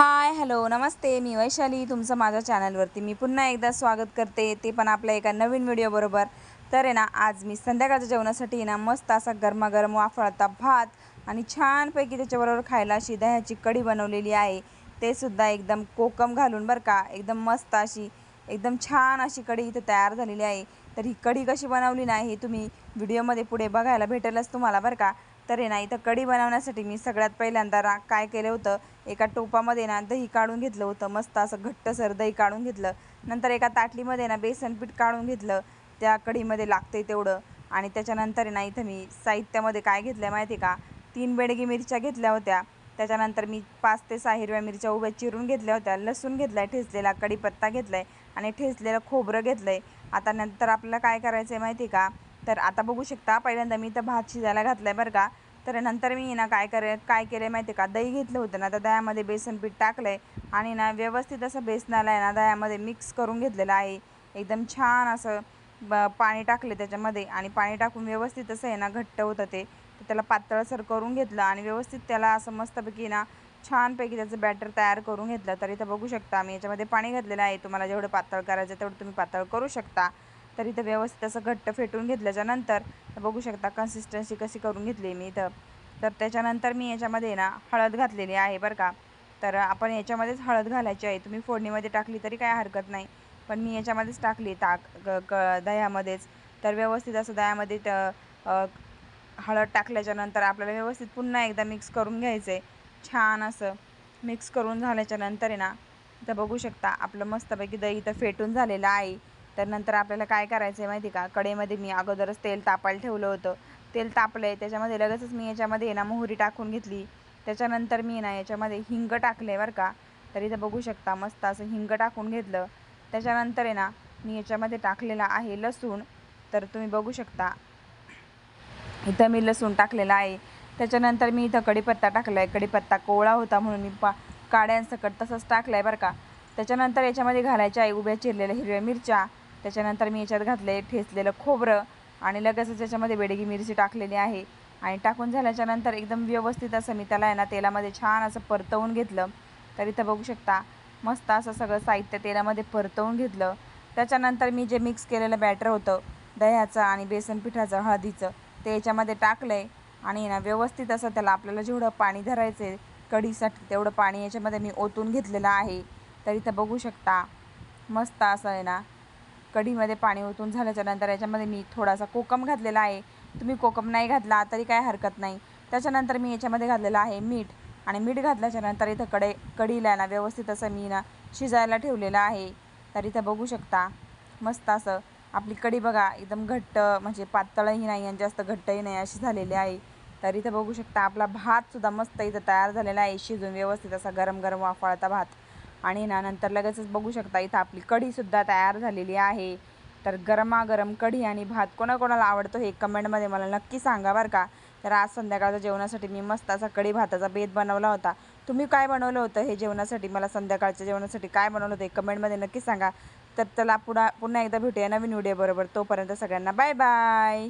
Hi hello नमस्ते, मी वैशाली तुमचं माझ्या चॅनलवरती मी पुन्हा एकदा स्वागत करते, ते पण आपल्या एका नवीन व्हिडिओबरोबर। तर आहे ना, आज मी संध्याकाळच्या जेवणासाठी ना मस्त असा गरमागरम वाफळता भात आणि छानपैकी त्याच्याबरोबर खायला अशी दह्याची कढी बनवलेली आहे। ते सुद्धा एकदम कोकम घालून बरं का, एकदम मस्त अशी एकदम छान अशी कढी इथे तयार झालेली आहे। तर ही कढी कशी बनवली नाही हे तुम्ही व्हिडिओमध्ये पुढे बघायला भेटेलच तुम्हाला बरं का। तर आहे ना, इथं कढी बनवण्यासाठी मी सगळ्यात पहिल्यांदा काय केलं होतं, एका टोपामध्ये ना दही काढून घेतलं होतं, मस्त असं घट्टसर दही काढून घेतलं। नंतर एका ताटलीमध्ये ना बेसन पीठ काढून घेतलं त्या कढीमध्ये लागते तेवढं। आणि त्याच्यानंतर ना इथं मी साहित्यामध्ये काय घेतलं माहिती का, 3 बेडगी मिरच्या घेतल्या होत्या। त्याच्यानंतर मी 5 ते 6 हिरव्या मिरच्या उभ्या चिरून घेतल्या होत्या, लसूण घेतलाय ठेचलेला, कढीपत्ता घेतलाय आणि ठेचलेलं खोबरं घेतलंय। आता नंतर आपल्याला काय करायचं आहे माहिती का, तर आता बघू शकता पहिल्यांदा मी इथं भात शिजायला घातलाय बरं का। तर नंतर मी ना काय केलं माहिती आहे का, दही घेतलं होतं ना, तर दह्यामध्ये बेसन पीठ टाकलं आहे आणि ना व्यवस्थित असं बेसनाला आहे ना दह्यामध्ये मिक्स करून घेतलेलं आहे। एकदम छान असं पाणी टाकले त्याच्यामध्ये आणि पाणी टाकून व्यवस्थित असं आहे ना घट्ट होतं ते, तर त्याला पातळसर करून घेतलं आणि व्यवस्थित त्याला असं मस्तपैकी ना छानपैकी त्याचं बॅटर तयार करून घेतलं। तर इथं बघू शकता मी याच्यामध्ये पाणी घातलेलं आहे, तुम्हाला जेवढं पातळ करायचं तेवढं तुम्ही पातळ करू शकता। तर इथं व्यवस्थित असं घट्ट फेटून घेतल्याच्यानंतर बघू शकता कन्सिस्टन्सी कशी करून घेतली मी इथं। तर त्याच्यानंतर मी याच्यामध्ये ना हळद घातलेली आहे बरं का। तर आपण याच्यामध्येच हळद घालायची आहे, तुम्ही फोडणीमध्ये टाकली तरी काय हरकत नाही, पण मी याच्यामध्येच टाकली दह्यामध्येच। तर व्यवस्थित असं दह्यामध्ये हळद टाकल्याच्यानंतर आपल्याला व्यवस्थित पुन्हा एकदा मिक्स करून घ्यायचं आहे। छान असं मिक्स करून झाल्याच्यानंतर आहे ना, इथं बघू शकता आपलं मस्तपैकी दही इथं फेटून झालेलं आहे। तर नंतर आपल्याला काय करायचं आहे माहिती का, कढईमध्ये मी अगोदरच तेल तापायला ठेवलं होतं, तेल तापलं आहे त्याच्यामध्ये लगेचच मी याच्यामध्ये ना मोहरी टाकून घेतली। त्याच्यानंतर मी ना याच्यामध्ये हिंग टाकले बरं का। तर इथं बघू शकता मस्त असं हिंग टाकून घेतलं। त्याच्यानंतर आहे ना मी याच्यामध्ये टाकलेला आहे लसूण। तर तुम्ही बघू शकता इथं मी लसूण टाकलेला आहे। त्याच्यानंतर मी इथं कढीपत्ता टाकला आहे, कढीपत्ता कोवळा होता म्हणून मी काड्यांसकट तसंच टाकलं आहे बरं का। त्याच्यानंतर याच्यामध्ये घालायच्या आहे उभ्या चिरलेल्या हिरव्या मिरच्या। त्याच्यानंतर मी याच्यात घातलं आहे ठेचलेलं खोबरं आणि लगेचच याच्यामध्ये बेडगी मिरची टाकलेली आहे। आणि टाकून झाल्याच्यानंतर एकदम व्यवस्थित असं मी त्याला आहे ना तेलामध्ये छान असं परतवून घेतलं। तर इथं बघू शकता मस्त असं सगळं साहित्य तेलामध्ये परतवून घेतलं। त्याच्यानंतर मी जे मिक्स केलेलं बॅटर होतं दह्याचं आणि बेसन पिठाचं हळदीचं, ते याच्यामध्ये टाकलं आहे आणि ना व्यवस्थित असं त्याला आपल्याला जेवढं पाणी धरायचं आहे कढीसाठी तेवढं पाणी याच्यामध्ये मी ओतून घेतलेलं आहे। तर इथं बघू शकता मस्त असं आहे ना कढीमध्ये पाणी ओतून झाल्याच्यानंतर याच्यामध्ये मी थोडासा कोकम घातलेला आहे, तुम्ही कोकम नाही घातला तरी काय हरकत नाही। त्याच्यानंतर मी याच्यामध्ये घातलेलं आहे मीठ आणि मीठ घातल्याच्यानंतर इथं कढीला ना व्यवस्थित असं मी ना शिजायला ठेवलेलं आहे। तर इथं बघू शकता मस्त असं आपली कढी बघा एकदम घट्ट, म्हणजे पातळही नाही आणि जास्त घट्टही नाही अशी झालेली आहे। तर इथं बघू शकता आपला भातसुद्धा मस्त इथं तयार झालेला आहे, शिजून व्यवस्थित असा गरम गरम वाफाळता भात। आणि ना नंतर लगेचच बघू शकता इथं आपली कढीसुद्धा तयार झालेली आहे। तर गरमागरम कढी आणि भात कोणाकोणाला आवडतो हे कमेंटमध्ये मला नक्की सांगा बरं का। तर आज संध्याकाळच्या जेवणासाठी मी मस्त असा कढी भाताचा बेत बनवला होता। तुम्ही काय बनवलं होतं हे जेवणासाठी, मला संध्याकाळच्या जेवणासाठी काय बनवलं होतं हे कमेंटमध्ये नक्की सांगा। तर चला पुन्हा एकदा भेटूया नवीन व्हिडिओबरोबर, तोपर्यंत सगळ्यांना बाय बाय।